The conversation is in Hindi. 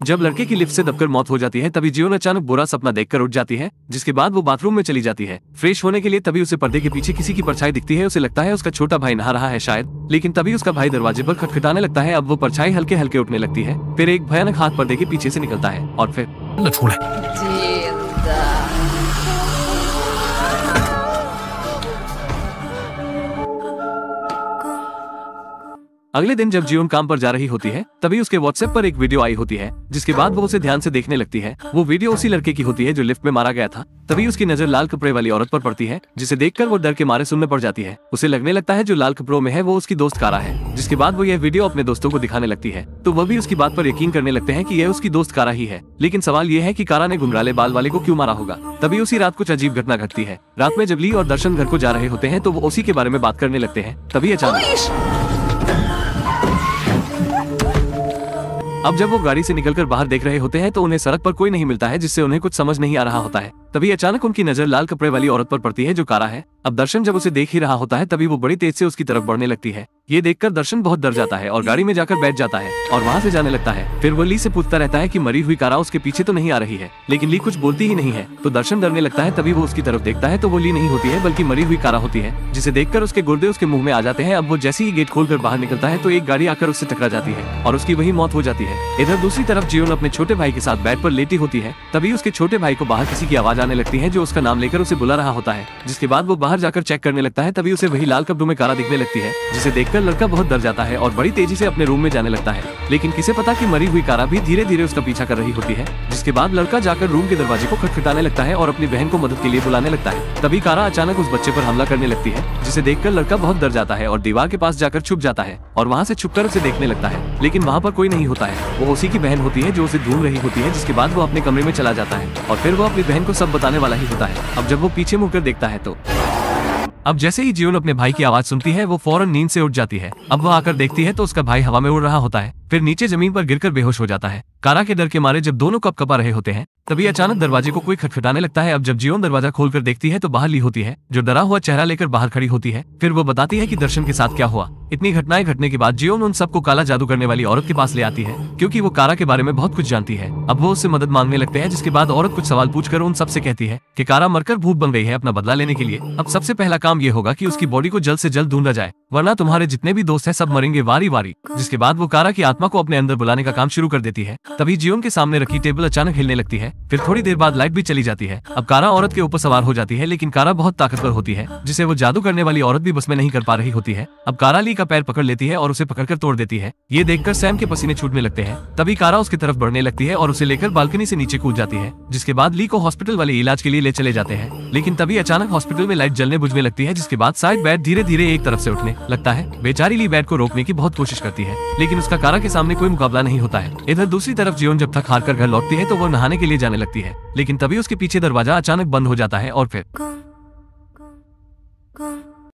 जब लड़के की लिफ्ट से दबकर मौत हो जाती है तभी जियोन अचानक बुरा सपना देखकर उठ जाती है, जिसके बाद वो बाथरूम में चली जाती है फ्रेश होने के लिए। तभी उसे पर्दे के पीछे किसी की परछाई दिखती है। उसे लगता है उसका छोटा भाई नहा रहा है शायद, लेकिन तभी उसका भाई दरवाजे पर खटखटाने लगता है। अब वो परछाई हल्के हल्के उठने लगती है। फिर एक भयानक हाथ पर्दे के पीछे से निकलता है और फिर अगले दिन जब जियोन काम पर जा रही होती है तभी उसके व्हाट्सएप पर एक वीडियो आई होती है, जिसके बाद वो उसे ध्यान से देखने लगती है। वो वीडियो उसी लड़के की होती है जो लिफ्ट में मारा गया था। तभी उसकी नजर लाल कपड़े वाली औरत पर पड़ती है, जिसे देखकर वो डर के मारे सुनने पड़ जाती है। उसे लगने लगता है जो लाल कपड़ों में है वो उसकी दोस्त कारा है। जिसके बाद वो यह वीडियो अपने दोस्तों को दिखाने लगती है, तो वह भी उसकी बात पर यकीन करने लगते हैं कि यह उसकी दोस्त कारा ही है। लेकिन सवाल ये है कि कारा ने घुंघराले बाल वाले को क्यों मारा होगा। तभी उसी रात कुछ अजीब घटना घटती है। रात में जब ली और दर्शन घर को जा रहे होते हैं तो वो उसी के बारे में बात करने लगते हैं। तभी अचानक अब जब वो गाड़ी से निकलकर बाहर देख रहे होते हैं तो उन्हें सड़क पर कोई नहीं मिलता है, जिससे उन्हें कुछ समझ नहीं आ रहा होता है। तभी अचानक उनकी नजर लाल कपड़े वाली औरत पर पड़ती है जो कारा है। अब दर्शन जब उसे देख ही रहा होता है तभी वो बड़ी तेज से उसकी तरफ बढ़ने लगती है। ये देखकर दर्शन बहुत डर जाता है और गाड़ी में जाकर बैठ जाता है और वहाँ से जाने लगता है। फिर वो ली से पूछता रहता है कि मरी हुई कारा उसके पीछे तो नहीं आ रही है, लेकिन ली कुछ बोलती ही नहीं है। तो दर्शन डरने लगता है। तभी वो उसकी तरफ देखता है तो वो ली नहीं होती है बल्कि मरी हुई कारा होती है, जिसे देखकर उसके गुर्दे उसके मुंह में आ जाते हैं। अब वो जैसे ही गेट खोलकर बाहर निकलता है तो एक गाड़ी आकर उससे टकरा जाती है और उसकी वही मौत हो जाती है। इधर दूसरी तरफ जियोन अपने छोटे भाई के साथ बेड पर लेटी होती है। तभी उसके छोटे भाई को बाहर किसी की आवाज आने लगती है जो उसका नाम लेकर उसे बुला रहा होता है। जिसके बाद वो बाहर जाकर चेक करने लगता है। तभी उसे वही लाल कपड़ों में कारा दिखने लगती है, जिसे देखकर लड़का बहुत डर जाता है और बड़ी तेजी से अपने रूम में जाने लगता है। लेकिन किसे पता कि मरी हुई कारा भी धीरे धीरे उसका पीछा कर रही होती है। जिसके बाद लड़का जाकर रूम के दरवाजे को खटखटाने लगता है और अपनी बहन को मदद के लिए बुलाने लगता है। तभी कारा अचानक उस बच्चे पर हमला करने लगती है, जिसे देखकर लड़का बहुत डर जाता है और दीवार के पास जाकर छुप जाता है और वहाँ से छुपकर उसे देखने लगता है। लेकिन वहाँ पर कोई नहीं होता है। वो उसी की बहन होती है जो उसे ढूंढ रही होती है। जिसके बाद वो अपने कमरे में चला जाता है और फिर वो अपनी बहन को सब बताने वाला ही होता है। अब जब वो पीछे मुड़कर देखता है तो अब जैसे ही जियोन अपने भाई की आवाज सुनती है वो फौरन नींद से उठ जाती है। अब वो आकर देखती है तो उसका भाई हवा में उड़ रहा होता है, फिर नीचे जमीन पर गिरकर बेहोश हो जाता है। कारा के डर के मारे जब दोनों कपकपा रहे होते हैं तभी अचानक दरवाजे को कोई खटखटाने लगता है। अब जब जियोन दरवाजा खोलकर देखती है तो बाहर ली होती है, जो डरा हुआ चेहरा लेकर बाहर खड़ी होती है। फिर वो बताती है कि दर्शन के साथ क्या हुआ। इतनी घटनाएं घटने के बाद जियोन उन सबको काला जादू करने वाली औरत के पास ले आती है, क्योंकि वो कारा के बारे में बहुत कुछ जानती है। अब वो उससे मदद मांगने लगते हैं, जिसके बाद औरत कुछ सवाल पूछकर उन सबसे कहती है कि कारा मरकर भूत बन गई है अपना बदला लेने के लिए। अब सबसे पहला काम ये होगा कि उसकी बॉडी को जल्द से जल्द ढूंढा जाए, वरना तुम्हारे जितने भी दोस्त हैं सब मरेंगे वारी वारी। जिसके बाद वो कारा की आत्मा को अपने अंदर बुलाने का काम शुरू कर देती है। तभी जियोन के सामने रखी टेबल अचानक हिलने लगती है। फिर थोड़ी देर बाद लाइट भी चली जाती है। अब कारा औरत के ऊपर सवार हो जाती है, लेकिन कारा बहुत ताकतवर होती है, जिसे वो जादू करने वाली औरत भी बस में नहीं कर पा रही होती है। अब कारा ली का पैर पकड़ लेती है और उसे पकड़कर तोड़ देती है। ये देखकर सैम के पसीने छूटने लगते हैं। तभी कारा उसकी तरफ बढ़ने लगती है और उसे लेकर बालकनी से नीचे कूद जाती है। जिसके बाद ली को हॉस्पिटल वाले इलाज के लिए ले चले जाते हैं। लेकिन तभी अचानक हॉस्पिटल में लाइट जलने बुझने लगती है, जिसके बाद शायद बैट धीरे धीरे एक तरफ से उठने लगता है। बेचारी ली बैट को रोकने की बहुत कोशिश करती है, लेकिन उसका कारा के सामने कोई मुकाबला नहीं होता है। इधर दूसरी तरफ जियोन जब थक हार कर घर लौटती है तो वो नहाने के लिए जाने लगती है, लेकिन तभी उसके पीछे दरवाजा अचानक बंद हो जाता है और फिर